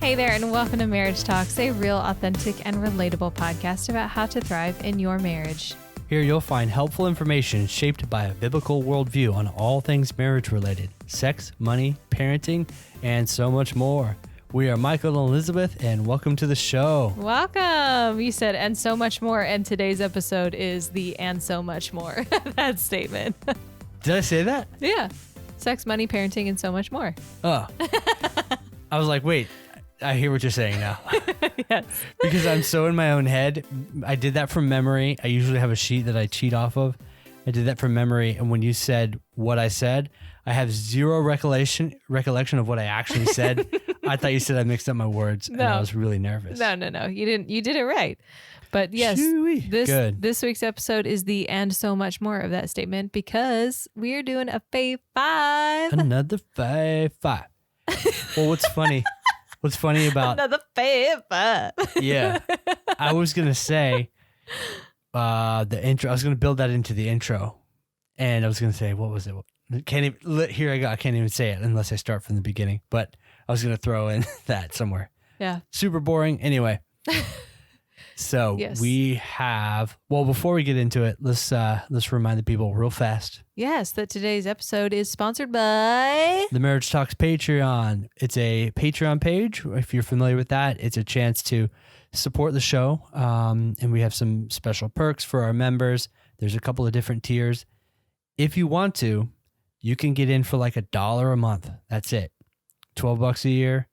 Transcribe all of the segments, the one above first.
Hey there, and welcome to Marriage Talks, a real, authentic, and relatable podcast about how to thrive in your marriage. Here you'll find helpful information shaped by a biblical worldview on all things marriage related, sex, money, parenting, and so much more. We are Michael and Elizabeth, and welcome to the show. Welcome. You said, and so much more, and today's episode is the and so much more. That statement. Did I say that? Yeah. Sex, money, parenting, and so much more. Oh. I was like, wait, I hear what you're saying now. Yes. Because I'm so in my own head. I did that from memory. I usually have a sheet that I cheat off of. I did that from memory, and when you said what I said, I have zero recollection of what I actually said. I thought you said I mixed up my words, and I was really nervous. No. You didn't. You did it right. But yes, this week's episode is the and so much more of that statement because we are doing a Fave 5. Another Fave 5. Well, what's funny about another Fave 5? Yeah, I was gonna say the intro. I was gonna build that into the intro, and I was gonna say, what was it? I can't even say it unless I start from the beginning. But I was gonna throw in that somewhere. Yeah. Super boring. Anyway. So yes. We have, before we get into it, let's remind the people real fast. Yes, that today's episode is sponsored by the Marriage Talks Patreon. It's a Patreon page. If you're familiar with that, it's a chance to support the show. And we have some special perks for our members. There's a couple of different tiers. If you want to, you can get in for like $1 a month. That's it. $12 a year.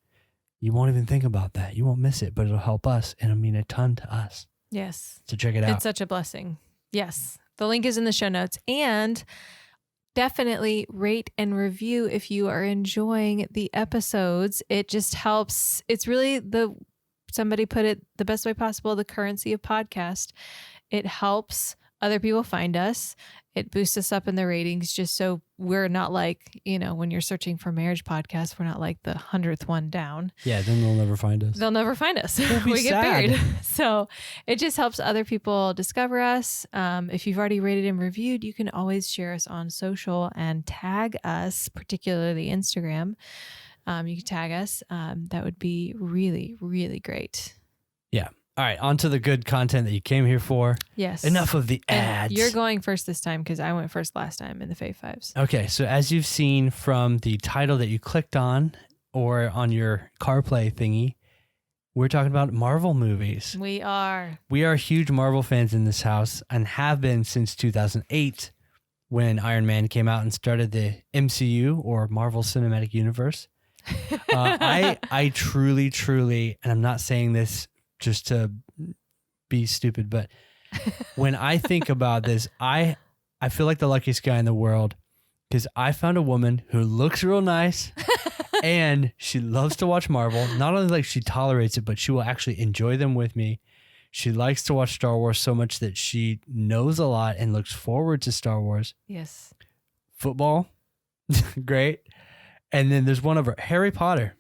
You won't even think about that. You won't miss it, but it'll help us, and it'll mean a ton to us. Yes. So check it out. It's such a blessing. Yes. The link is in the show notes. And definitely rate and review if you are enjoying the episodes. It just helps. It's really somebody put it the best way possible, the currency of podcast. It helps other people find us. It boosts us up in the ratings just so we're not like, when you're searching for marriage podcasts, we're not like the 100th one down. Yeah, then they'll never find us. They'll never find us. We get buried. So it just helps other people discover us. If you've already rated and reviewed, you can always share us on social and tag us, particularly Instagram. You can tag us. That would be really, really great. Yeah. All right, on to the good content that you came here for. Yes. Enough of the ads. And you're going first this time because I went first last time in the Fave 5s. Okay, so as you've seen from the title that you clicked on or on your CarPlay thingy, we're talking about Marvel movies. We are. We are huge Marvel fans in this house and have been since 2008 when Iron Man came out and started the MCU or Marvel Cinematic Universe. I truly, and I'm not saying this just to be stupid, but when I think about this, I feel like the luckiest guy in the world because I found a woman who looks real nice and she loves to watch Marvel. Not only like she tolerates it, but she will actually enjoy them with me. She likes to watch Star Wars so much that she knows a lot and looks forward to Star Wars. Yes. Football, great. And then there's one of her, Harry Potter.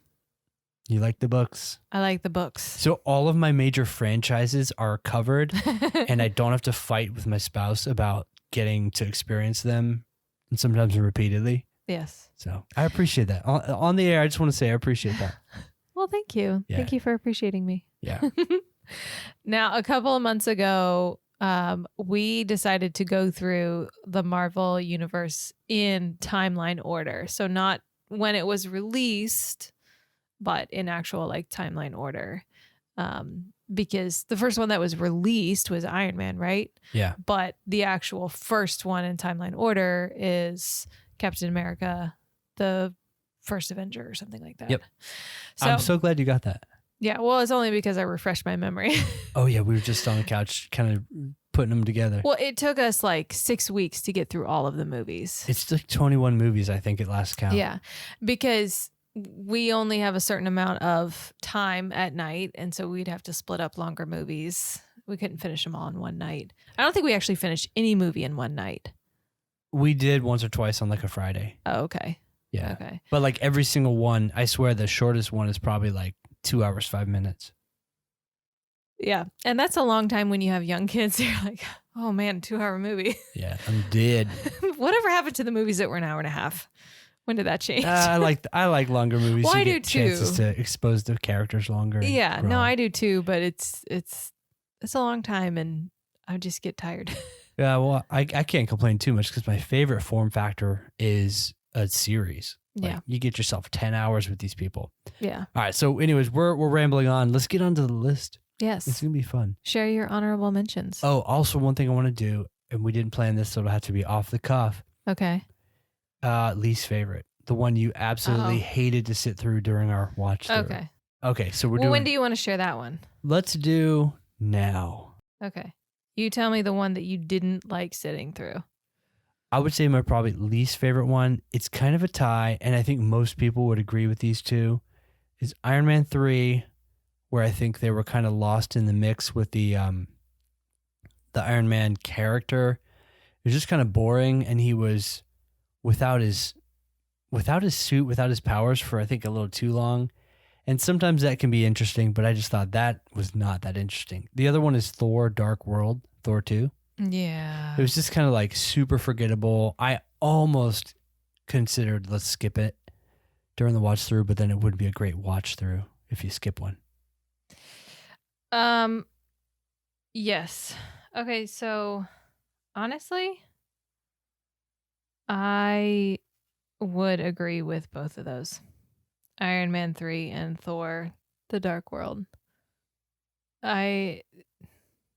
You like the books? I like the books. So all of my major franchises are covered and I don't have to fight with my spouse about getting to experience them and sometimes repeatedly. Yes. So I appreciate that. On the air, I just want to say I appreciate that. Well, thank you. Yeah. Thank you for appreciating me. Yeah. Now, a couple of months ago, we decided to go through the Marvel universe in timeline order. So not when it was released, but in actual timeline order. Because the first one that was released was Iron Man, right? Yeah. But the actual first one in timeline order is Captain America, the first Avenger or something like that. Yep. So, I'm so glad you got that. Yeah. Well, it's only because I refreshed my memory. Oh yeah. We were just on the couch kind of putting them together. Well, it took us 6 weeks to get through all of the movies. It's 21 movies, I think, at last count. Yeah. Because we only have a certain amount of time at night, and so we'd have to split up longer movies. We couldn't finish them all in one night. I don't think we actually finished any movie in one night. We did once or twice on a Friday. Oh, okay. Yeah. Okay. But every single one, I swear the shortest one is probably 2 hours, 5 minutes. Yeah. And that's a long time when you have young kids. You're like, oh man, 2 hour movie. Yeah, I'm dead. Whatever happened to the movies that were an hour and a half? When did that change? I like longer movies. Well, You I do get chances too. to expose the characters longer. and Yeah, grow no, on. I do too, but it's a long time and I just get tired. Yeah, well, I can't complain too much because my favorite form factor is a series. Like, Yeah. you get yourself 10 hours with these people. Yeah. All right. So, anyways, we're rambling on. Let's get onto the list. It's Yes. gonna be fun. Share your honorable mentions. Oh, also one thing I want to do, and we didn't plan this, so it'll have to be off the cuff. Okay. Least favorite, the one you absolutely hated to sit through during our watch through. Okay. Okay. So we're Well, doing. when do you want to share that one? Let's do now. Okay. You tell me the one that you didn't like sitting through. I would say my probably least favorite one. It's kind of a tie, and I think most people would agree with these two. Is Iron Man 3, where I think they were kind of lost in the mix with the Iron Man character. It was just kind of boring, and he was without his suit, without his powers for I think a little too long. And sometimes that can be interesting, but I just thought that was not that interesting. The other one is Thor: Dark World, Thor 2. Yeah. It was just kind of like super forgettable. I almost considered let's skip it during the watch through, but then it would be a great watch through if you skip one. Yes. Okay, so honestly, I would agree with both of those. Iron Man 3 and Thor: The Dark World.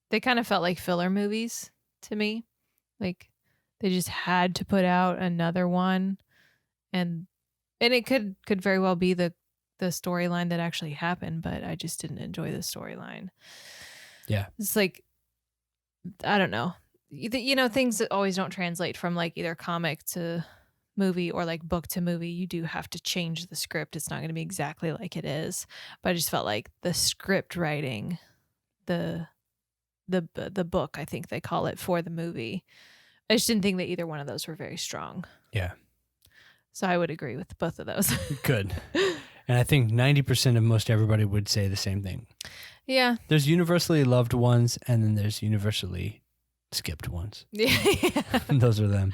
They kind of felt like filler movies to me. Like they just had to put out another one, and it could very well be the storyline that actually happened, but I just didn't enjoy the storyline. Yeah. It's like, I don't know. Things that always don't translate from like either comic to movie or like book to movie. You do have to change the script. It's not going to be exactly like it is. But I just felt like the script writing, the book, I think they call it, for the movie, I just didn't think that either one of those were very strong. Yeah. So I would agree with both of those. Good. And I think 90% of most everybody would say the same thing. Yeah. There's universally loved ones, and then there's universally skipped ones. Yeah. Those are them.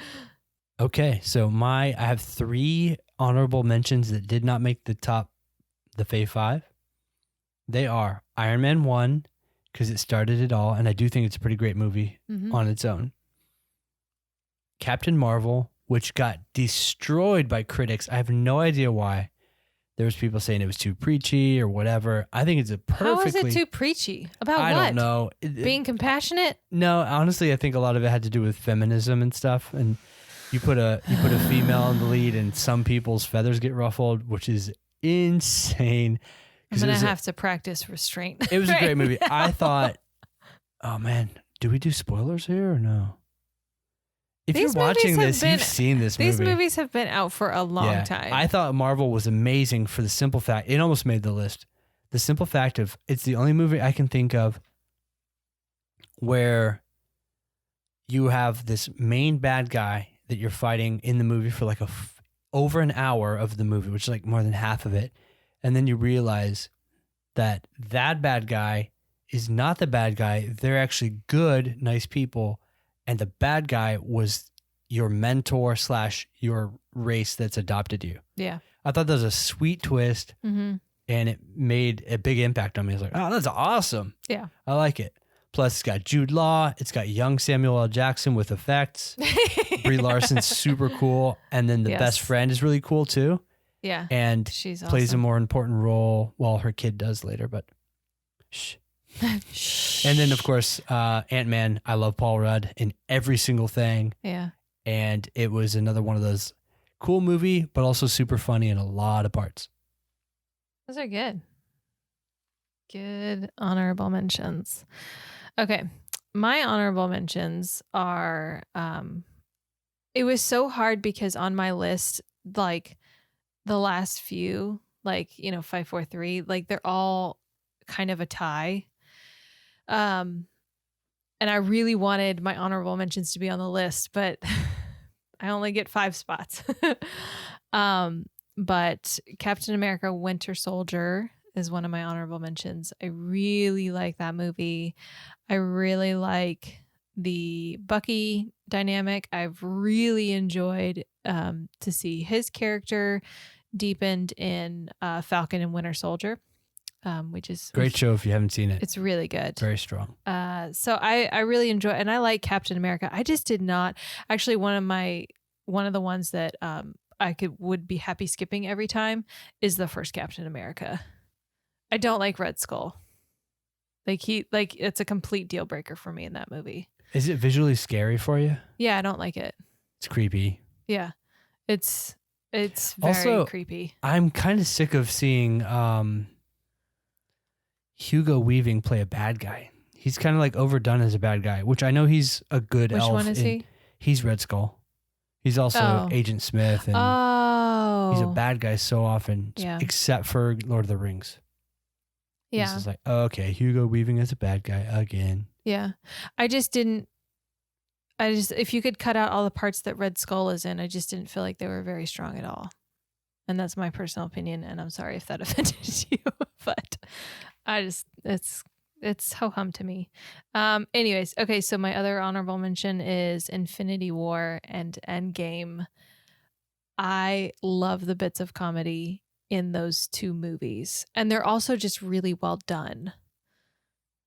Okay, so I have 3 honorable mentions that did not make the Fave 5. They are Iron Man 1, because it started it all, and I do think it's a pretty great movie on its own. Captain Marvel, which got destroyed by critics. I have no idea why. There was people saying it was too preachy or whatever. I think it's a perfectly... How is it too preachy? About I what? don't know. Being compassionate? No, honestly, I think a lot of it had to do with feminism and stuff. And you put a female in the lead, and some people's feathers get ruffled, which is insane. I'm gonna have to practice restraint. It was a great movie. I thought, oh man, do we do spoilers here or no? If These you're watching movies this, you've seen this movie. These movies have been out for a long time. I thought Marvel was amazing for the simple fact, it almost made the list. The simple fact of it's the only movie I can think of where you have this main bad guy that you're fighting in the movie for like over an hour of the movie, which is like more than half of it. And then you realize that bad guy is not the bad guy. They're actually good, nice people. And the bad guy was your mentor / your race that's adopted you. Yeah. I thought that was a sweet twist, and it made a big impact on me. I was like, oh, that's awesome. Yeah. I like it. Plus, it's got Jude Law. It's got young Samuel L. Jackson with effects. Brie Larson's super cool. And then the best friend is really cool too. Yeah. And she's plays awesome. a more important role. Well, her kid does later, but shh. And then, of course, Ant-Man. I love Paul Rudd in every single thing. Yeah. And it was another one of those cool movie, but also super funny in a lot of parts. Those are good. Good honorable mentions. Okay. My honorable mentions are, it was so hard because on my list, like the last few, like, 5, 4, 3, like they're all kind of a tie. And I really wanted my honorable mentions to be on the list, but I only get 5 spots. But Captain America: Winter Soldier is one of my honorable mentions. I really like that movie. I really like the Bucky dynamic. I've really enjoyed to see his character deepened in Falcon and Winter Soldier, which is Great show if you haven't seen it. It's really good. Very strong. So I really enjoy, and I like Captain America. I just did not actually one of the ones that would be happy skipping every time is the first Captain America. I don't like Red Skull. It's a complete deal breaker for me in that movie. Is it visually scary for you? Yeah, I don't like it. It's creepy. Yeah. It's very also creepy. I'm kind of sick of seeing Hugo Weaving play a bad guy. He's kind of like overdone as a bad guy, which I know he's a good Which elf. one is he? He's Red Skull. He's also Agent Smith, and he's a bad guy so often, except for Lord of the Rings. Yeah. It's just like, okay, Hugo Weaving is a bad guy again. Yeah. If you could cut out all the parts that Red Skull is in, I just didn't feel like they were very strong at all. And that's my personal opinion, and I'm sorry if that offended you, but it's ho-hum to me. Anyways, okay, so my other honorable mention is Infinity War and Endgame. I love the bits of comedy in those two movies, and they're also just really well done.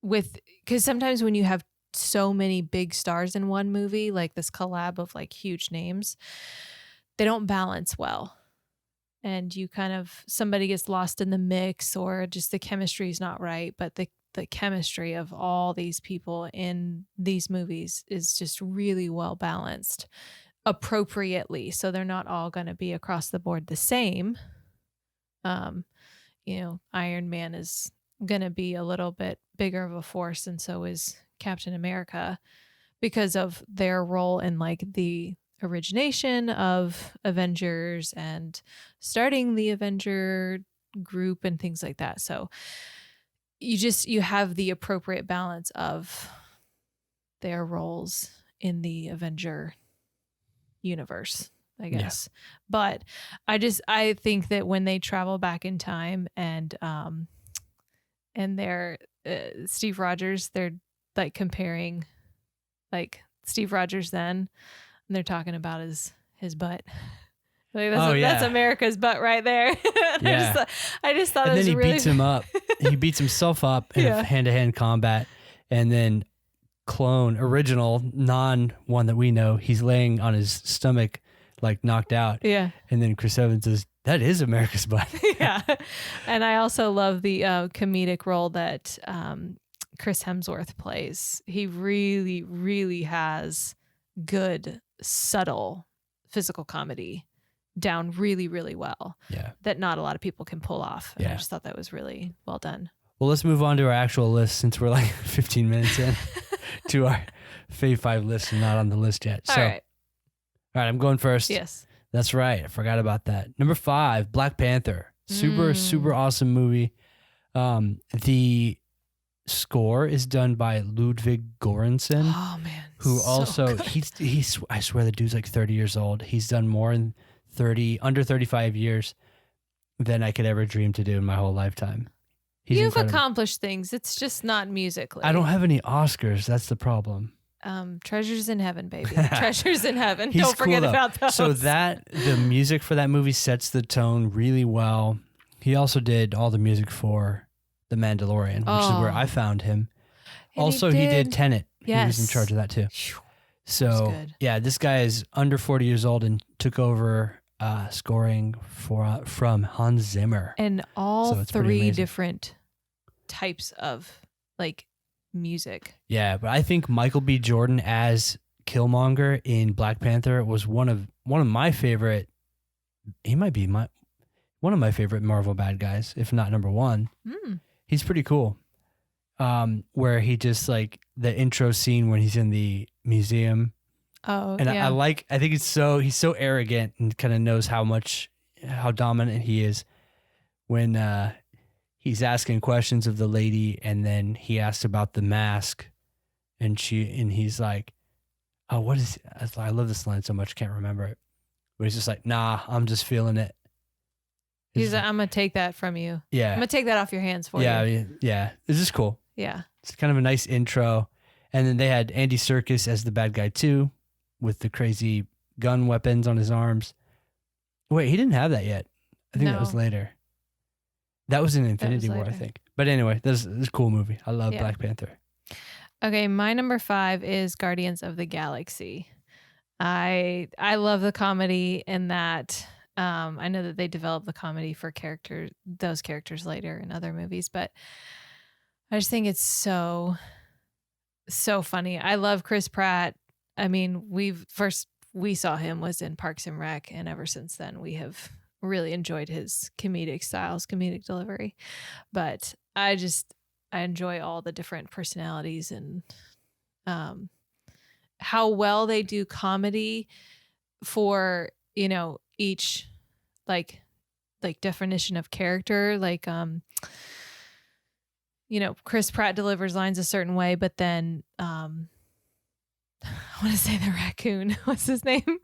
Because sometimes when you have so many big stars in one movie, like this collab of like huge names, they don't balance well. And you somebody gets lost in the mix, or just the chemistry is not right. But the chemistry of all these people in these movies is just really well balanced appropriately. So they're not all going to be across the board the same. Iron Man is going to be a little bit bigger of a force, and so is Captain America, because of their role in like the origination of Avengers and starting the Avenger group and things like that. So you have the appropriate balance of their roles in the Avenger universe, I guess. Yeah. But I think that when they travel back in time and they're Steve Rogers, they're like comparing like Steve Rogers then, and they're talking about his butt. Like that's America's butt right there. Yeah. I just thought and it was then he really... beats him up. He beats himself up in a hand-to-hand combat, and then original non-one that we know, he's laying on his stomach like knocked out. Yeah. And then Chris Evans says, that is America's butt. Yeah. And I also love the comedic role that Chris Hemsworth plays. He really, really has good, subtle physical comedy down really, really well. Yeah. That not a lot of people can pull off. And I just thought that was really well done. Well, let's move on to our actual list, since we're like 15 minutes in to our Fave 5 list and not on the list yet. All right, I'm going first. Yes. That's right. I forgot about that. Number 5, Black Panther. Super awesome movie. The score is done by Ludwig Göransson. Oh man. Who so also good. he's I swear the dude's like 30 years old. He's done more in under 35 years than I could ever dream to do in my whole lifetime. You've accomplished things. It's just not musically. I don't have any Oscars. That's the problem. Treasures in Heaven, baby. Treasures in Heaven. He's Don't forget cool, about those. So the music for that movie sets the tone really well. He also did all the music for The Mandalorian, which is where I found him. And also, he did Tenet. Yes. He was in charge of that too. So yeah, this guy is under 40 years old and took over scoring from Hans Zimmer. And all three different types of like music. Yeah, but I think Michael B. Jordan as Killmonger in Black Panther was one of my favorite. He might be one of my favorite Marvel bad guys, if not number one. He's pretty cool. Where he just like the intro scene when he's in the museum. Oh, and yeah. I think he's so arrogant and kind of knows how dominant he is when he's asking questions of the lady, and then he asks about the mask, and he's like, oh, what is it? I love this line so much, can't remember it. But he's just like, nah, I'm just feeling it. He's like, I'm going to take that from you. Yeah. I'm going to take that off your hands for you. Yeah. This is cool. Yeah. It's kind of a nice intro. And then they had Andy Serkis as the bad guy too, with the crazy gun weapons on his arms. Wait, he didn't have that yet. I think that was No. later. That was in That Infinity was War, I later. think. But anyway, this is a cool movie. I love Yeah. Black Panther. Okay, my number 5 is Guardians of the Galaxy. I love the comedy in that. I know that they developed the comedy for those characters later in other movies, but I just think it's so funny. I love Chris Pratt. I mean, we saw him was in Parks and Rec, and ever since then we have really enjoyed his comedic styles, comedic delivery. But I enjoy all the different personalities and how well they do comedy for, each like definition of character. Like Chris Pratt delivers lines a certain way, but then I want to say the raccoon. What's his name?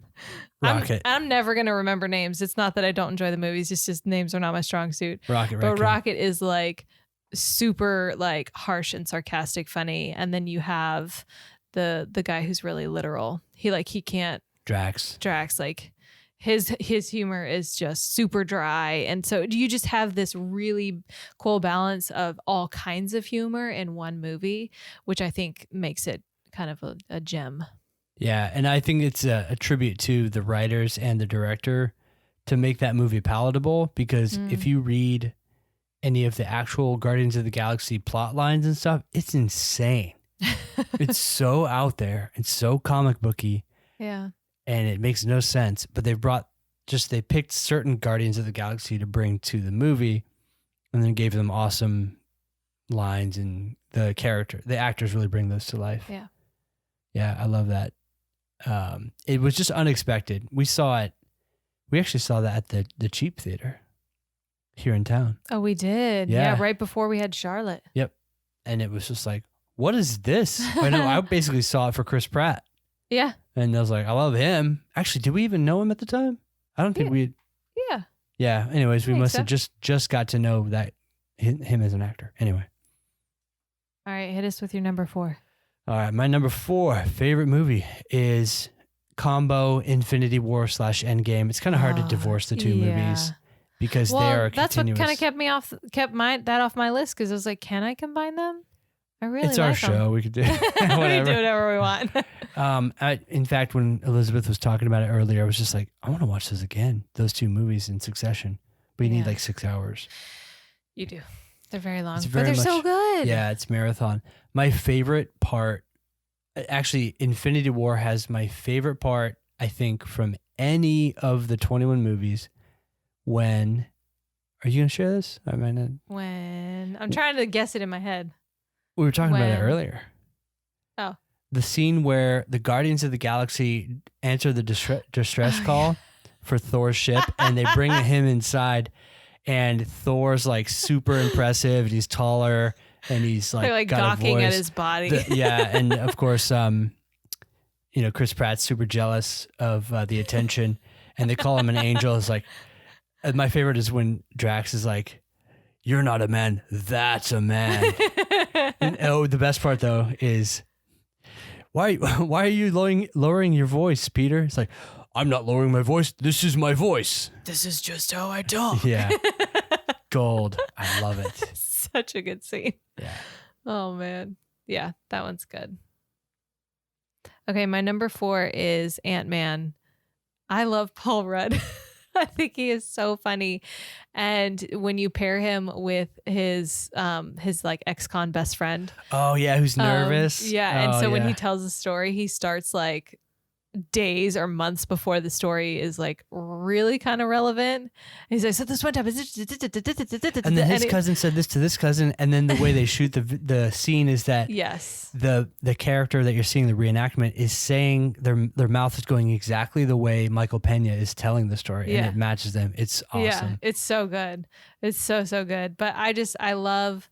Rocket. I'm never gonna remember names. It's not that I don't enjoy the movies. It's just names are not my strong suit. Rocket But Raccoon. Rocket is like super like harsh and sarcastic funny, and then you have the guy who's really literal. He can't Drax. like his humor is just super dry, and so you just have this really cool balance of all kinds of humor in one movie, which I think makes it kind of a gem. Yeah, and I think it's a tribute to the writers and the director to make that movie palatable, because if you read any of the actual Guardians of the Galaxy plot lines and stuff, it's insane. It's so out there and so comic booky. Yeah. And it makes no sense. But they picked certain Guardians of the Galaxy to bring to the movie and then gave them awesome lines, and the actors really bring those to life. Yeah. Yeah, I love that. It was just unexpected. We actually saw that at the Cheap Theater here in town. Oh, we did. Yeah. Right before we had Charlotte. Yep. And it was just like, what is this? I know. I basically saw it for Chris Pratt. Yeah. And I was like, I love him. Actually, did we even know him at the time? I don't think we. Yeah. Yeah. Anyways, we must have so. just got to know that him as an actor. Anyway. All right. Hit us with your number 4. All right. My number 4 favorite movie is combo Infinity War / Endgame. It's kind of hard to divorce the two movies because they are that's continuous. what kind of kept that off my list, because I was like, can I combine them? I really it's like our show. them. We could do We can do whatever we want. in fact, when Elizabeth was talking about it earlier, I was just like, I want to watch those again. Those two movies in succession. But you need like 6 hours. You do. They're very long, It's but they're very so good. Yeah, it's marathon. My favorite part, actually, Infinity War has my favorite part, I think, from any of the 21 movies. When, are you going to share this? I might not. When I'm trying to guess it in my head. We were talking about it earlier. Oh. The scene where the Guardians of the Galaxy answer the distress call for Thor's ship, and they bring him inside, and Thor's like super impressive. And he's taller, and he's like, they're like got gawking a voice. at his body. Yeah, and of course, Chris Pratt's super jealous of the attention, and they call him an angel. It's like, my favorite is when Drax is like, "You're not a man, that's a man." And, the best part though is, why are you lowering your voice, Peter? It's like, I'm not lowering my voice. This is my voice. This is just how I talk. Yeah. Gold. I love it. Such a good scene. Yeah. Oh man. Yeah, that one's good. Okay, my number 4 is Ant-Man. I love Paul Rudd. I think he is so funny. And when you pair him with his like ex-con best friend. Oh yeah, who's nervous. And so when he tells the story, he starts like days or months before the story is like really kind of relevant. And he's like, so this one time, and then his cousin said this to this cousin, and then the way they shoot the scene is that the character that you're seeing, the reenactment, is saying their mouth is going exactly the way Michael Pena is telling the story, and it matches them. It's awesome. Yeah, it's so good. It's so good. But I love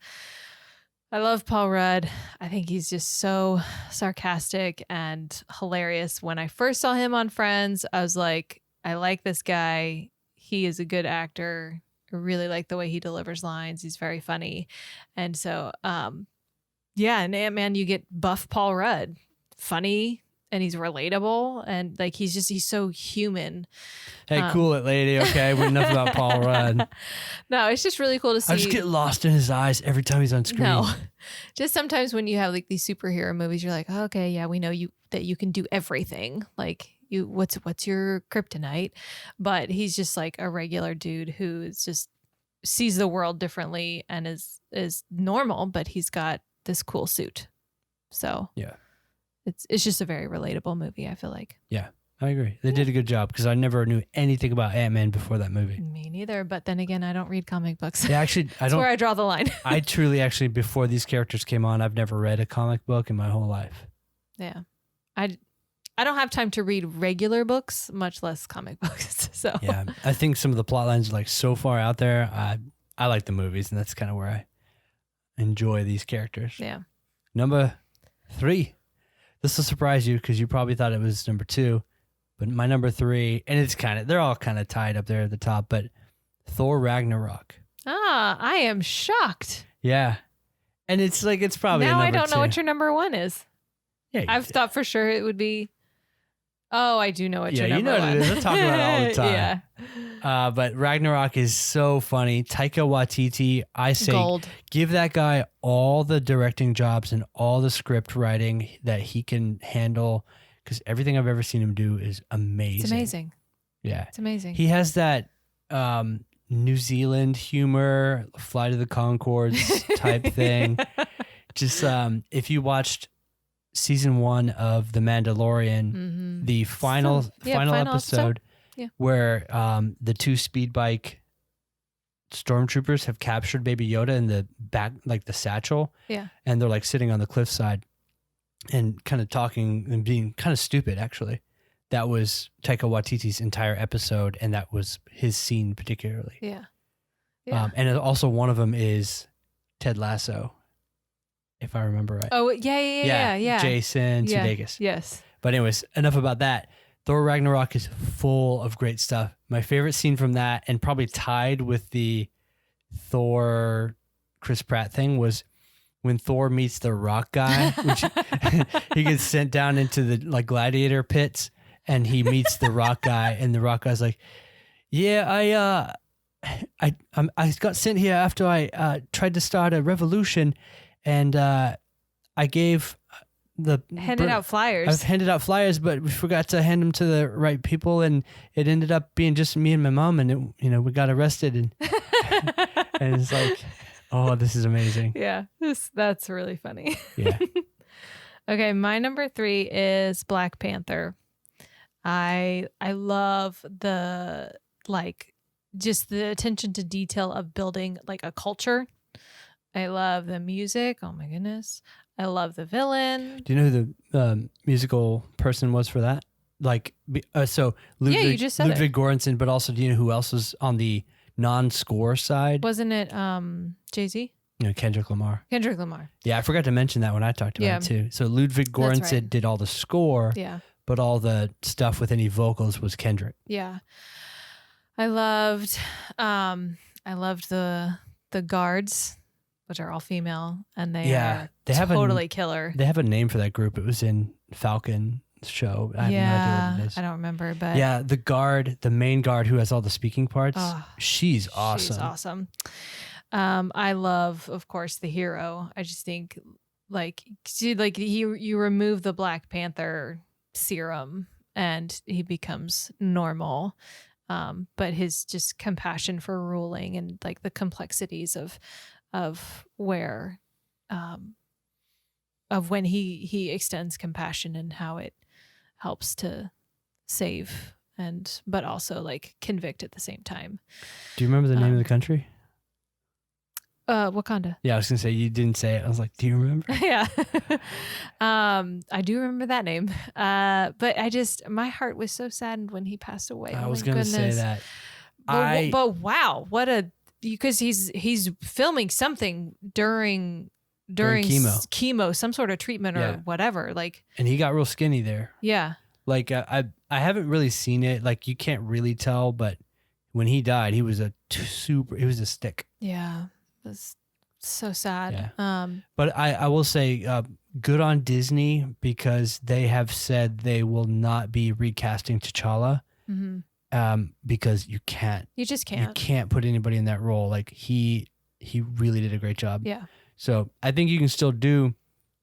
Paul Rudd. I think he's just so sarcastic and hilarious. When I first saw him on Friends, I was like, I like this guy. He is a good actor. I really like the way he delivers lines. He's very funny. And so Yeah, and Ant-Man, you get buff Paul Rudd. Funny, and he's relatable, and like he's so human. Hey, cool it, lady. Okay, we're enough about Paul Rudd. No, it's just really cool to see. I just get lost in his eyes every time he's on screen. No, just sometimes when you have like these superhero movies, you're like, oh, okay, yeah, we know that you can do everything. Like what's your kryptonite? But he's just like a regular dude who is just sees the world differently and is normal, but he's got this cool suit. So yeah, it's just a very relatable movie, I feel like. Yeah, I agree. They did a good job because I never knew anything about Ant-Man before that movie. Me neither. But then again, I don't read comic books. Yeah, actually, That's where I draw the line. I truly, actually, before these characters came on, I've never read a comic book in my whole life. Yeah, I don't have time to read regular books, much less comic books. So yeah, I think some of the plot lines are like so far out there. I like the movies, and that's kind of where I enjoy these characters. Yeah. Number 3. This will surprise you because you probably thought it was number 2, but my number 3, and they're all kind of tied up there at the top, but Thor Ragnarok. I am shocked. Yeah. And it's probably now a number I don't 2. know what your number 1 is. Yeah, I've thought for sure it would be. Oh, I do know what your number 1 what it is. I talk about it all the time. Yeah. But Ragnarok is so funny. Taika Waititi, I say, Gold. give that guy all the directing jobs and all the script writing that he can handle, because everything I've ever seen him do is amazing. It's amazing. Yeah. It's amazing. He has that New Zealand humor, Flight of the Conchords type thing. Just if you watched season 1 of The Mandalorian, the final episode where the 2 speed bike stormtroopers have captured Baby Yoda in the back, like the satchel. Yeah. And they're like sitting on the cliffside and kind of talking and being kind of stupid, actually. That was Taika Waititi's entire episode, and that was his scene particularly. Yeah. Yeah. And also one of them is Ted Lasso, if I remember right. Oh, yeah. Jason Sudeikis. Yes. But anyways, enough about that. Thor Ragnarok is full of great stuff. My favorite scene from that, and probably tied with the Thor Chris Pratt thing, was when Thor meets the rock guy, which he gets sent down into the like gladiator pits, and he meets the rock guy, and the rock guy's like, yeah, I got sent here after I tried to start a revolution, and I gave handed out flyers. I've handed out flyers, but we forgot to hand them to the right people, and it ended up being just me and my mom, and we got arrested, and and it's like, oh, this is amazing. Yeah, that's really funny. Yeah. Okay, my number 3 is Black Panther. I love the just the attention to detail of building like a culture. I love the music. Oh my goodness. I love the villain. Do you know who the musical person was for that? So Ludwig, you just said Ludwig Göransson, but also do you know who else was on the non-score side? Wasn't it Jay-Z? Kendrick Lamar. Kendrick Lamar. Yeah, I forgot to mention that when I talked about it too. So Ludwig Göransson right. did all the score, but all the stuff with any vocals was Kendrick. Yeah. I loved the guards, which are all female, and they are totally killer. They have a name for that group. It was in Falcon's show. I have no idea what it is. I don't remember, but yeah, the main guard who has all the speaking parts. She's awesome. She's awesome. I love, of course, the hero. I just think you remove the Black Panther serum and he becomes normal. But his just compassion for ruling and like the complexities of where of when he extends compassion and how it helps to save but also like convict at the same time. Do you remember the name of the country? Wakanda. Yeah, I was gonna say, you didn't say it. I was like, do you remember? Yeah. I do remember that name. But my heart was so saddened when he passed away. I was gonna say that. But wow, because he's filming something during chemo, some sort of treatment or whatever. And he got real skinny there. Yeah. I haven't really seen it. Like, you can't really tell, but when he died, he was a stick. Yeah. It was So sad. Yeah. But I will say, good on Disney, because they have said they will not be recasting T'Challa. Because you just can't. You can't put anybody in that role. Like he really did a great job. Yeah. So I think you can still do.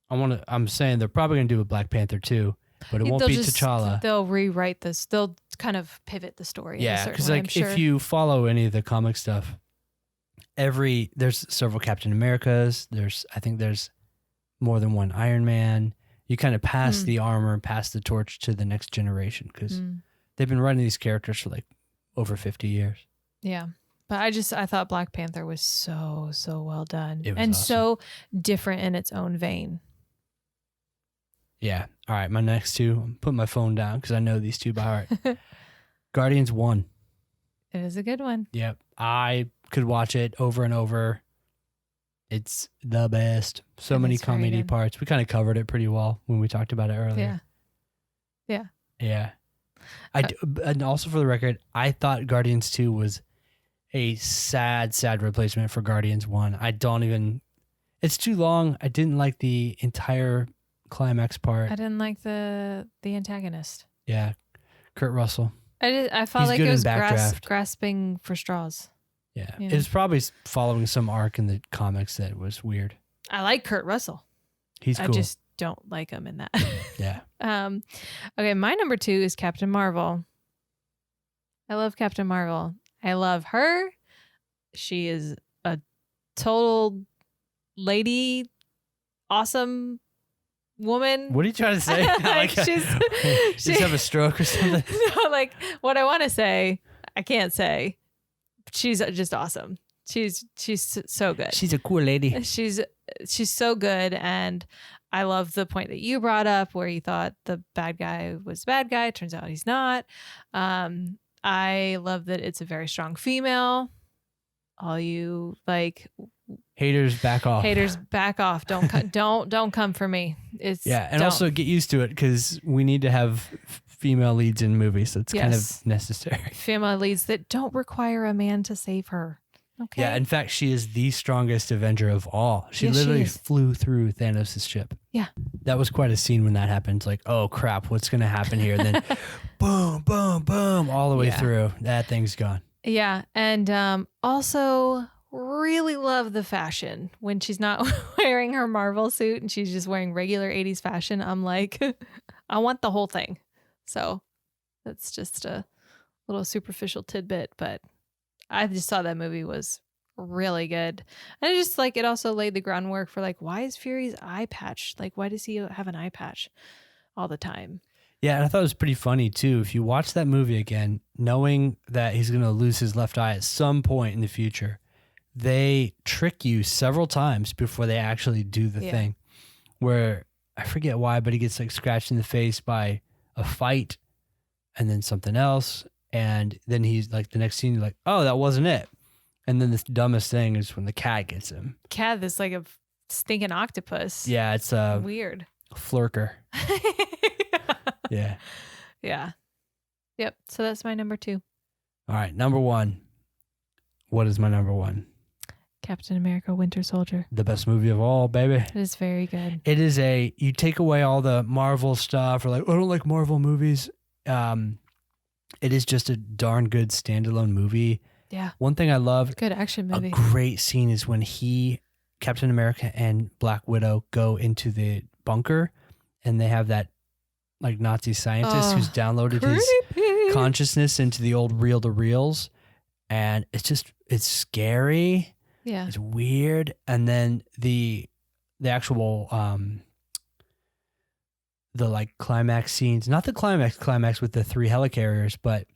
I'm saying they're probably gonna do a Black Panther too, but it won't be T'Challa. They'll rewrite this. They'll kind of pivot the story. Yeah, because like if you follow any of the comic stuff, there's several Captain Americas. I think there's more than one Iron Man. You kind of pass the armor, pass the torch to the next generation, because they've been writing these characters for like over 50 years. Yeah. But I thought Black Panther was so well done. It was and awesome. So different in its own vein. Yeah. All right. My next two, I'm putting my phone down because I know these two by heart. Guardians 1. It is a good one. Yep. I could watch it over and over. It's the best. So many comedy parts. We kind of covered it pretty well when we talked about it earlier. Yeah. Yeah. And also for the record, I thought Guardians 2 was a sad replacement for Guardians 1. It's too long. I didn't like the entire climax part. I didn't like the antagonist. Yeah. Kurt Russell. I felt like it was grasping for straws. Yeah. It was probably following some arc in the comics that was weird. I like Kurt Russell. He's cool. I just don't like him in that. Yeah. Okay, my number 2 is Captain Marvel. I love Captain Marvel. I love her. She is a total lady, awesome woman. What are you trying to say? Like she just have a stroke or something? No, like what I want to say, I can't say. She's just awesome. She's so good. She's a cool lady. She's so good, and I love the point that you brought up where you thought the bad guy was the bad guy. Turns out he's not. I love that it's a very strong female. All you like haters, back off. Don't come for me. And also get used to it, because we need to have female leads in movies. That's kind of necessary. Female leads that don't require a man to save her. Okay. Yeah, in fact, she is the strongest Avenger of all. She literally flew through Thanos' ship. Yeah. That was quite a scene when that happened. It's like, oh crap, what's going to happen here? Then boom, boom, boom, all the way through. That thing's gone. Yeah. And also really love the fashion when she's not wearing her Marvel suit and she's just wearing regular 80s fashion. I'm like, I want the whole thing. So that's just a little superficial tidbit, but I just thought that movie was really good. And it also laid the groundwork for like, why is Fury's eye patch? Like, why does he have an eye patch all the time? Yeah, and I thought it was pretty funny too. If you watch that movie again, knowing that he's going to lose his left eye at some point in the future, they trick you several times before they actually do the thing. Where I forget why, but he gets like scratched in the face by a fight and then something else. And then he's like, the next scene, you're like, oh, that wasn't it. And then the dumbest thing is when the cat gets him. Cat, this like a stinking octopus. Yeah, it's weird. Flurker. Yeah. Yeah. Yep. So that's my number 2. All right. Number 1. What is my number 1? Captain America Winter Soldier. The best movie of all, baby. It is very good. It is you take away all the Marvel stuff or like, I don't like Marvel movies. It is just a darn good standalone movie. Yeah. One thing I love. Good action movie. A great scene is when Captain America and Black Widow go into the bunker and they have that like Nazi scientist who's downloaded his consciousness into the old reel-to-reels. And it's scary. Yeah. It's weird. And then the actual the like climax scenes, not the climax with the 3 helicarriers, but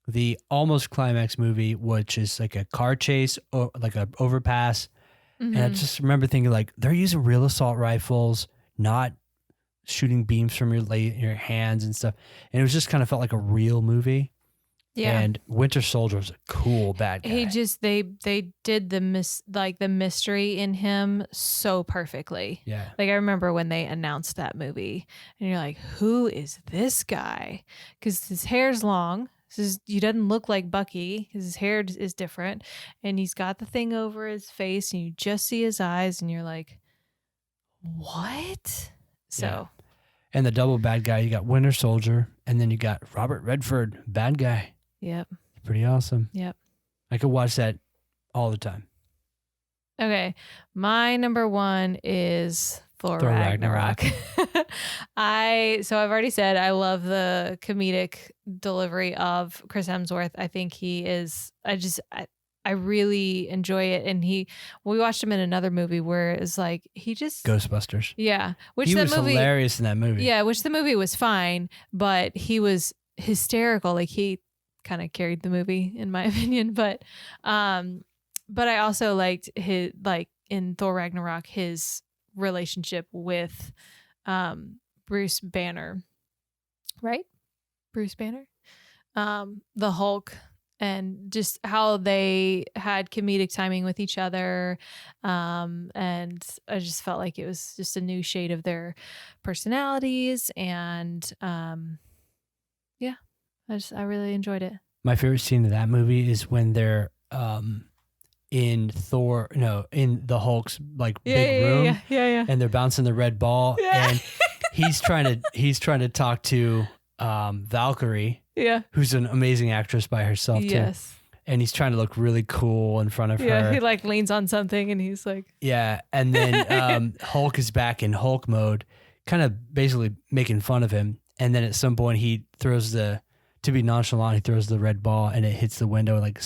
the almost climax movie, which is like a car chase or like an overpass. Mm-hmm. And I just remember thinking like, they're using real assault rifles, not shooting beams from your hands and stuff. And it was just kind of felt like a real movie. Yeah. And Winter Soldier was a cool bad guy. He just they did the mystery in him so perfectly. Yeah. Like I remember when they announced that movie and you're like, who is this guy? Because his hair's long. He doesn't look like Bucky. His hair is different, and he's got the thing over his face, and you just see his eyes, and you're like, what? So, Yeah. And the double bad guy, you got Winter Soldier, and then you got Robert Redford, bad guy. yep. Pretty awesome. Yep. I could watch that all the time. Okay. My number one is Thor Ragnarok. So I've already said I love the comedic delivery of Chris Hemsworth. I think he is, I really enjoy it. And we watched him in another movie where it's like, he just, Ghostbusters. yeah. He was hilarious in that movie. Yeah. Which the movie was fine, but he was hysterical. Like he kind of carried the movie in my opinion, but I also liked his, like in Thor Ragnarok, his relationship with Bruce Banner, right? Bruce Banner, the Hulk, and just how they had comedic timing with each other. And I just felt like it was just a new shade of their personalities. And yeah, I really enjoyed it. My favorite scene of that movie is when they're in the Hulk's like big room, and they're bouncing the red ball, and he's trying to talk to Valkyrie, who's an amazing actress by herself too, and he's trying to look really cool in front of her. He like leans on something, and he's like, and then Hulk is back in Hulk mode, kind of basically making fun of him, and then at some point he throws to be nonchalant, he throws the red ball and it hits the window like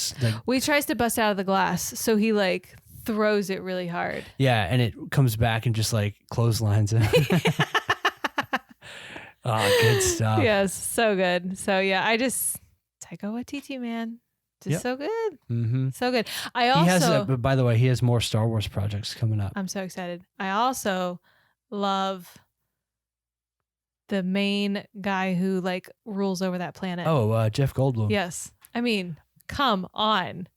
he tries to bust out of the glass, so he like throws it really hard. Yeah, and it comes back and just like clotheslines him. Oh, good stuff. Yes, so good. So yeah, Taika Waititi, man, just so good. Mm-hmm. So good. But by the way, he has more Star Wars projects coming up. I'm so excited. I also love the main guy who like rules over that planet. Oh, Jeff Goldblum. Yes. I mean, come on.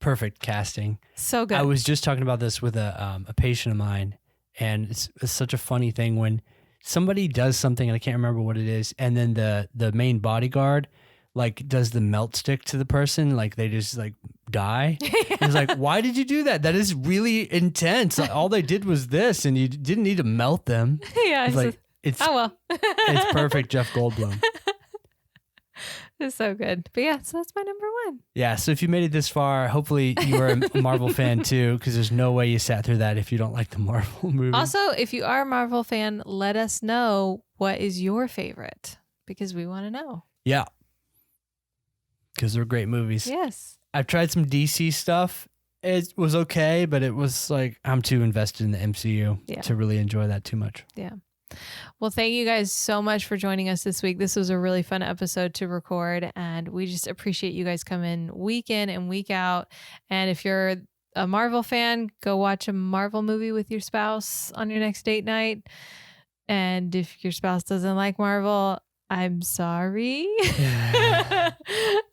Perfect casting. So good. I was just talking about this with a patient of mine, and it's such a funny thing when somebody does something and I can't remember what it is, and then the main bodyguard like does the melt stick to the person, like they just like die. It's like, why did you do that? That is really intense. Like, all they did was this, and you didn't need to melt them. Yeah. It's oh well. It's perfect Jeff Goldblum. It's so good. But yeah, so that's my number one. Yeah, so if you made it this far, hopefully you are a Marvel fan too, because there's no way you sat through that if you don't like the Marvel movie. Also, if you are a Marvel fan, let us know what is your favorite, because we want to know. Yeah. Because they're great movies. Yes. I've tried some DC stuff. It was okay, but it was like I'm too invested in the MCU to really enjoy that too much. Yeah. Well, thank you guys so much for joining us this week. This was a really fun episode to record, and we just appreciate you guys coming week in and week out. And if you're a Marvel fan, go watch a Marvel movie with your spouse on your next date night. And if your spouse doesn't like Marvel, I'm sorry.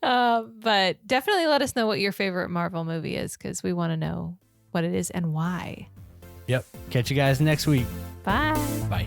But definitely let us know what your favorite Marvel movie is, because we want to know what it is and why. Yep. Catch you guys next week. Bye. Bye.